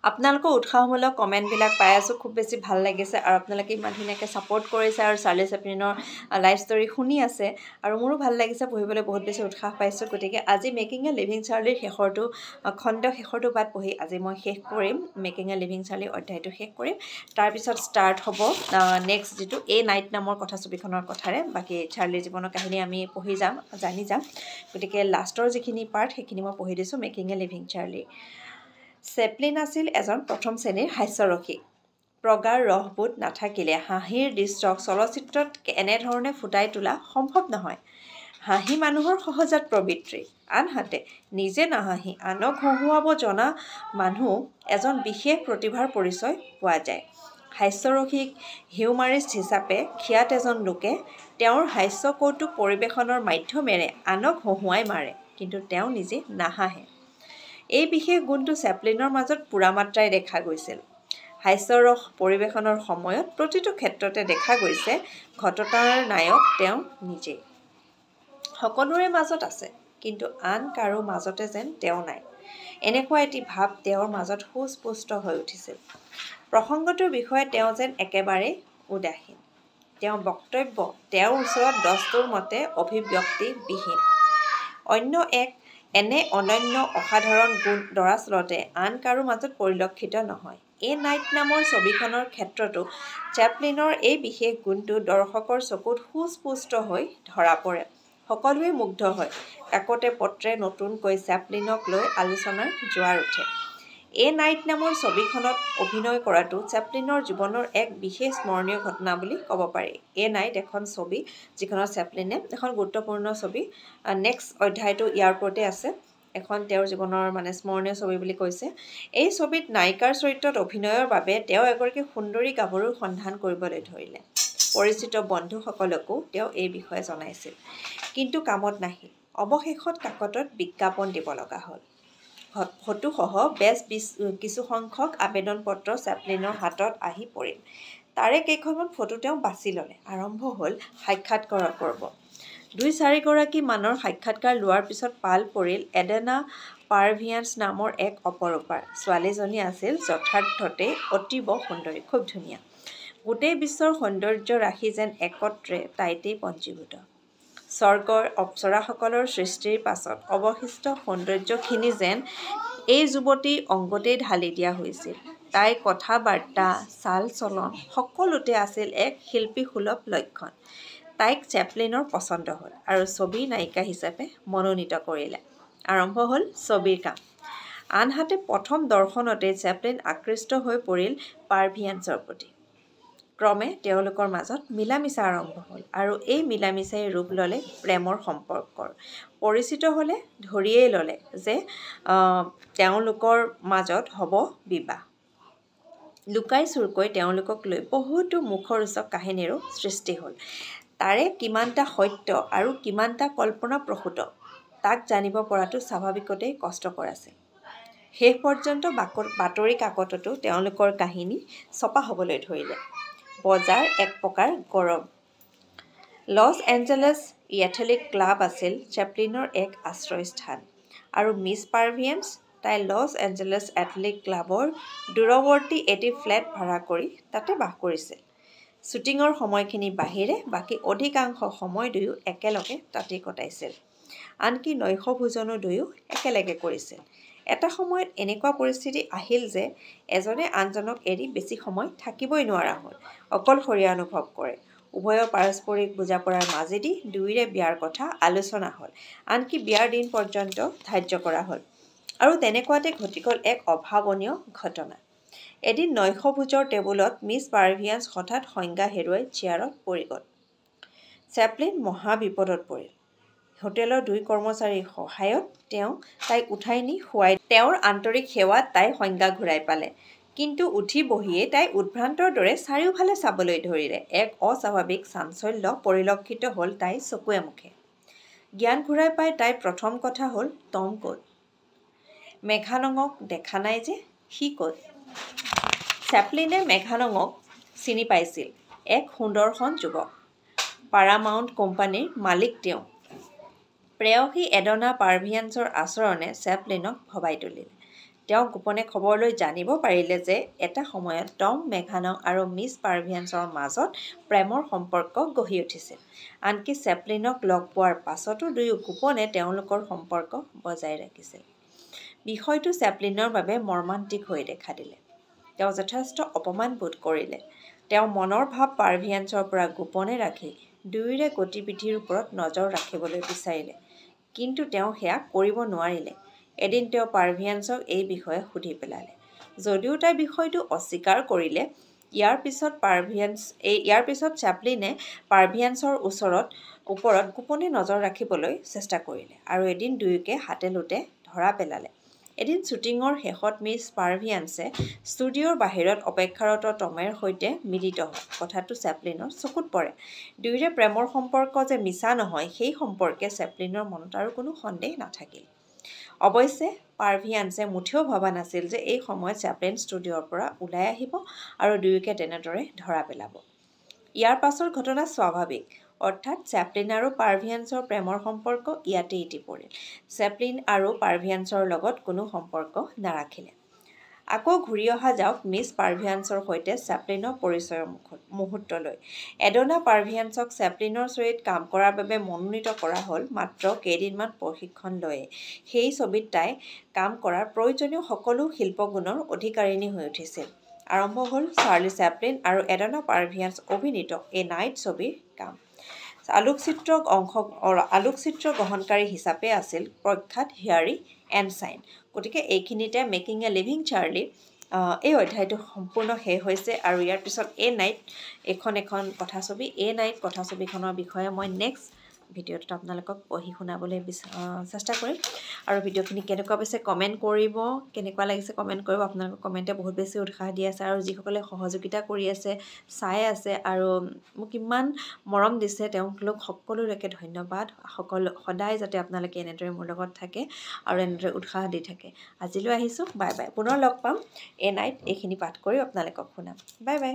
আপোনালোকৰ উৎসাহমূলক কমেণ্টবিলাক পাই আছোঁ, খুব বেছি ভাল লাগিছে আৰু আপোনালোকে ইমান ধুনীয়াকৈ ছাপোৰ্ট কৰিছে আৰু চাৰ্লি চেপলিনৰ লাইফ ষ্টৰী শুনি আছে আৰু মোৰো ভাল লাগিছে, পঢ়িবলৈ বহুত বেছি উৎসাহ পাইছোঁ। গতিকে আজি মেকিং এ লিভিং চাৰ্লিৰ শেষৰটো পাত পঢ়ি আজি মই শেষ কৰিম, মেকিং এ লিভিং চাৰ্লিৰ অধ্যায়টো শেষ কৰিম। তাৰপিছত ষ্টাৰ্ট হ'ব নেক্সট যিটো এ নাইট নামৰ কথাছবিখনৰ কথাৰে। বাকী চাৰ্লিৰ জীৱনৰ কাহিনী আমি পঢ়ি যাম, জানি যাম। গতিকে লাষ্টৰ যিখিনি পাৰ্ট সেইখিনি মই পঢ়ি দিছোঁ making a living Charlie. Chaplin আছিল এজন প্ৰথম শ্ৰেণীৰ হাস্যৰসিক। প্ৰগাঢ় ৰসবোধ নাথাকিলে হাঁহিৰ দৃশ্যক চলচ্চিত্ৰত এনেধৰণে ফুটাই তোলা সম্ভৱ নহয়। হাঁহি মানুহৰ সহজাত প্ৰবৃত্তি, আনহাতে নিজে নাহাঁহি আনক হহুৱাব জনা মানুহ এজন বিশেষ প্ৰতিভাৰ পৰিচয় পোৱা যায়। হাস্যৰসিক হিউমাৰিষ্ট হিচাপে খ্যাত এজন লোকে তেওঁৰ হাস্য কৌতুক পৰিৱেশনৰ মাধ্যমেৰে আনক হহুৱাই মাৰে, কিন্তু তেওঁ নিজে নাহাঁহে। এই বিশেষ গুণটো চেপলিনৰ মাজত পূৰা মাত্ৰাই দেখা গৈছিল। হাস্যৰস পৰিৱেশনৰ সময়ত প্ৰতিটো ক্ষেত্ৰতে দেখা গৈছে ঘটনাৰ নায়ক তেওঁ নিজেই। সকলোৰে মাজত আছে, কিন্তু আন কাৰো মাজতে যেন তেওঁ নাই, এনেকুৱা এটি ভাৱ তেওঁৰ মাজত সুস্পষ্ট হৈ উঠিছিল। প্ৰসংগটোৰ বিষয়ে তেওঁ যেন একেবাৰে উদাসীন। তেওঁৰ বক্তব্য তেওঁৰ ওচৰত দস্তুৰ মতে অভিব্যক্তিবিহীন। এনে অনন্য অসাধাৰণ গুণ দৰাচলতে আন কাৰো মাজত পৰিলক্ষিত নহয়। এ নাইট নামৰ ছবিখনৰ ক্ষেত্ৰতো চেপলিনৰ এই বিশেষ গুণটো দৰ্শকৰ চকুত সুস্পষ্ট হৈ ধৰা পৰে। সকলোৱে মুগ্ধ হয়, কাকতে পত্ৰে নতুনকৈ চেপলিনক লৈ আলোচনাৰ জোৱাৰ উঠে। এ নাইট নামৰ ছবিখনত অভিনয় কৰাটো চেপলিনৰ জীৱনৰ এক বিশেষ স্মৰণীয় ঘটনা বুলি ক'ব পাৰি। এ নাইট এখন ছবি যিখনত চেপলিনে এখন গুৰুত্বপূৰ্ণ ছবি, নেক্সট অধ্যায়টো ইয়াৰ ওপৰতে আছে, এখন তেওঁৰ জীৱনৰ স্মৰণীয় ছবি বুলি কৈছে। এই ছবিত নায়িকাৰ চৰিত্ৰত অভিনয়ৰ বাবে তেওঁ এগৰাকী সুন্দৰী গাভৰুৰ সন্ধান কৰিবলৈ ধৰিলে। পৰিচিত বন্ধুসকলকো তেওঁ এই বিষয়ে জনাইছিল, কিন্তু কামত নাহিল। অৱশেষত কাকতত বিজ্ঞাপন দিব লগা হ'ল। ফটোসহ বেছ কিছুসংখ্যক আবেদন পত্ৰ চেপলিনৰ হাতত আহি পৰিল। তাৰে কেইখনমান ফটো তেওঁ বাছি ল'লে। আৰম্ভ হ'ল সাক্ষাৎকাৰৰ পৰ্ব। ২-৪ গৰাকী মানৰ সাক্ষাৎকাৰ লোৱাৰ পিছত পাল পৰিল এডেনা পাৰভিয়ান্স নামৰ এক অপৰূপাৰ। ছোৱালীজনী আছিল যথাৰ্থতেই অতীৱ সুন্দৰী, খুব ধুনীয়া। গোটেই বিশ্বৰ সৌন্দৰ্য ৰাশি যেন একত্ৰে তাইতেই পঞ্জীভূত। স্বৰ্গৰ অপ্সৰাসকলৰ সৃষ্টিৰ পাছত অৱশিষ্ট সৌন্দৰ্যখিনি যেন এই যুৱতীৰ অংগতেই ঢালি দিয়া হৈছিল। তাইৰ কথা-বাৰ্তা, চাল-চলন সকলোতে আছিল এক শিল্পীসুলভ লক্ষণ। তাইক চেপলিনৰ পচন্দ হ'ল আৰু ছবিৰ নায়িকা হিচাপে মনোনীত কৰিলে। আৰম্ভ হ'ল ছবিৰ কাম। আনহাতে প্ৰথম দৰ্শনতেই চেপলিন আকৃষ্ট হৈ পৰিল পাৰভিয়ান্সৰ প্ৰতি। ক্ৰমে তেওঁলোকৰ মাজত মিলামিচা আৰম্ভ হ'ল আৰু এই মিলামিচাই ৰূপ ল'লে প্ৰেমৰ সম্পৰ্কৰ। পৰিচিত হ'লে ধৰিয়েই ল'লে যে তেওঁলোকৰ মাজত হ'ব বিবাহ। লুকাই চুৰকৈ তেওঁলোকক লৈ বহুতো মুখৰোচক কাহিনীৰো সৃষ্টি হ'ল। তাৰে কিমানটা সত্য আৰু কিমানটা কল্পনাপ্ৰসূত তাক জানিব পৰাটো স্বাভাৱিকতেই কষ্টকৰ আছিল। শেষ পৰ্যন্ত বাতৰি কাকততো তেওঁলোকৰ কাহিনী ছপা হ'বলৈ ধৰিলে। বজাৰ এক প্ৰকাৰ গৰম। লছ এঞ্জেলেছ এথলেটিক ক্লাব আছিল চেপলিনৰ এক আশ্ৰয়স্থান আৰু মিছ পাৰভিয়ান্স তাই লছ এঞ্জেলেছ এথলেটিক ক্লাবৰ দূৰৱৰ্তী এটি ফ্লেট ভাড়া কৰি তাতে বাস কৰিছিল। শ্বুটিঙৰ সময়খিনিৰ বাহিৰে বাকী অধিকাংশ সময় দুয়ো একেলগে তাতেই কটাইছিল। আনকি নৈশভোজনো দুয়ো একেলগে কৰিছিল। এটা সময়ত এনেকুৱা পৰিস্থিতি আহিল যে এজনে আনজনক এৰি বেছি সময় থাকিবই নোৱাৰা হ'ল, অকলশৰীয়া অনুভৱ কৰে। উভয়ৰ পাৰস্পৰিক বুজাপৰাৰ মাজেদি দুয়োৰে বিয়াৰ কথা আলোচনা হ'ল, আনকি বিয়াৰ দিন পৰ্যন্ত ধাৰ্য কৰা হ'ল। আৰু তেনেকুৱাতে ঘটি গ'ল এক অভাৱনীয় ঘটনা। এদিন নৈশভোজৰ টেবুলত মিছ পাৰভিয়ান্স হঠাৎ সংজ্ঞা হেৰুৱাই চেয়াৰত পৰি গ'ল। চেপলিন মহা বিপদত পৰিল। হোটেলৰ 2 কৰ্মচাৰীৰ সহায়ত তেওঁ তাইক উঠাই নি শুৱাই তেওঁৰ আন্তৰিক সেৱাত তাই সংজ্ঞা ঘূৰাই পালে। কিন্তু উঠি বহিয়েই তাই উদ্ভ্ৰান্তৰ দৰে চাৰিওফালে চাবলৈ ধৰিলে। এক অস্বাভাৱিক চাঞ্চল্য পৰিলক্ষিত হ'ল তাইৰ চকুৱে মুখে। জ্ঞান ঘূৰাই পাই তাইৰ প্ৰথম কথা হ'ল, টম ক'ত? মেঘানঙক দেখা নাই যে, সি ক'ত? চেপলিনে মেঘানঙক চিনি পাইছিল। এক সুদৰ্শন যুৱক। পাৰামাউণ্ট কোম্পানীৰ মালিক তেওঁ। প্ৰেয়সী এডনা পাৰভিয়ান্সৰ আচৰণে চেপলিনক ভবাই তুলিলে। তেওঁ গোপনে খবৰ লৈ জানিব পাৰিলে যে এটা সময়ত টম মেঘানক আৰু মিছ পাৰ্ভিয়ান্সৰ মাজত প্ৰেমৰ সম্পৰ্ক গঢ়ি উঠিছিল। আনকি চেপলিনক লগ পোৱাৰ পাছতো দুয়ো গোপনে তেওঁলোকৰ সম্পৰ্ক বজাই ৰাখিছিল। বিষয়টো চেপলিনৰ বাবে মৰ্মান্তিক হৈ দেখা দিলে। তেওঁ যথেষ্ট অপমান বোধ কৰিলে। তেওঁ মনৰ ভাৱ পাৰ্ভিয়ান্সৰ পৰা গোপনে ৰাখি দুয়োৰে গতিবিধিৰ ওপৰত নজৰ ৰাখিবলৈ বিচাৰিলে, কিন্তু তেওঁ সেয়া কৰিব নোৱাৰিলে। এদিন তেওঁ পাৰ্ভিয়ান্সক এই বিষয়ে সুধি পেলালে। যদিও তাই বিষয়টো অস্বীকাৰ কৰিলে, ইয়াৰ পিছত চেপলিনে পাৰ্ভিয়ান্সৰ ওপৰত গোপনে নজৰ ৰাখিবলৈ চেষ্টা কৰিলে আৰু এদিন দুয়োকে হাতে লোটে ধৰা পেলালে। এদিন শ্বুটিঙৰ শেষত মিছ পাৰ্ভিয়ান্সে ষ্টুডিঅ'ৰ বাহিৰত অপেক্ষাৰত টমেৰ সৈতে মিলিত হয়। কথাটো চেপলিনৰ চকুত পৰে। দুয়োৰে প্ৰেমৰ সম্পৰ্ক যে মিছা নহয়, সেই সম্পৰ্কে চেপলিনৰ মনত আৰু কোনো সন্দেহ নাথাকিল। অৱশ্যে পাৰ্ভিয়ান্সে মুঠেও ভবা নাছিল যে এই সময়ত চেপলিন ষ্টুডিঅ'ৰ পৰা ওলাই আহিব আৰু দুয়োকে তেনেদৰে ধৰা পেলাব। ইয়াৰ পাছৰ ঘটনা স্বাভাৱিক, অৰ্থাৎ চেপলিন আৰু পাৰ্ভিয়ান্সৰ প্ৰেমৰ সম্পৰ্ক ইয়াতেই ইতি পৰিল। চেপলিন আৰু পাৰ্ভিয়ান্সৰ লগত কোনো সম্পৰ্ক নাৰাখিলে। আকৌ ঘূৰি অহা যাওক মিছ পাৰ্ভিয়ান্সৰ সৈতে চেপলিনৰ পৰিচয়ৰ মুহূৰ্তলৈ। এডনা পাৰ্ভিয়ান্সক চেপলিনৰ ছবিত কাম কৰাৰ বাবে মনোনীত কৰা হ'ল মাত্ৰ কেইদিনমান প্ৰশিক্ষণ লৈয়ে। সেই ছবিত তাই কাম কৰাৰ প্ৰয়োজনীয় সকলো শিল্পগুণৰ অধিকাৰিণী হৈ উঠিছিল। আৰম্ভ হ'ল চাৰ্লি চেপলিন আৰু এডনা পাৰ্ভিয়ান্স অভিনীত এ নাইট ছবিৰ কাম। আলোকচিত্ৰ গ্ৰহণকাৰী হিচাপে আছিল প্ৰখ্যাত হেয়াৰী এনচাইন। গতিকে এইখিনিতে মেকিং এ লিভিং চাৰ্লি এই অধ্যায়টো সম্পূৰ্ণ শেষ হৈছে আৰু ইয়াৰ পিছত এ নাইট এখন কথাছবি। এ নাইট কথাছবিখনৰ বিষয়ে মই নেক্সট ভিডিঅ'টোত আপোনালোকক পঢ়ি শুনাবলৈ চেষ্টা কৰিম। আৰু ভিডিঅ'খিনি কেনেকুৱা পাইছে কমেণ্ট কৰিব, কেনেকুৱা লাগিছে কমেণ্ট কৰিব। আপোনালোকৰ কমেণ্টে বহুত বেছি উৎসাহ দি আছে আৰু যিসকলে সহযোগিতা কৰি আছে, চাই আছে আৰু মোক ইমান মৰম দিছে, তেওঁলোক সকলোলৈকে ধন্যবাদ। সদায় যাতে আপোনালোকে এনেদৰে মোৰ লগত থাকে আৰু এনেদৰে উৎসাহ দি থাকে। আজিলৈ আহিছোঁ, বাই বাই। পুনৰ লগ পাম এ নাইট এইখিনি পাঠ কৰি আপোনালোকক শুনাম। Bye bye.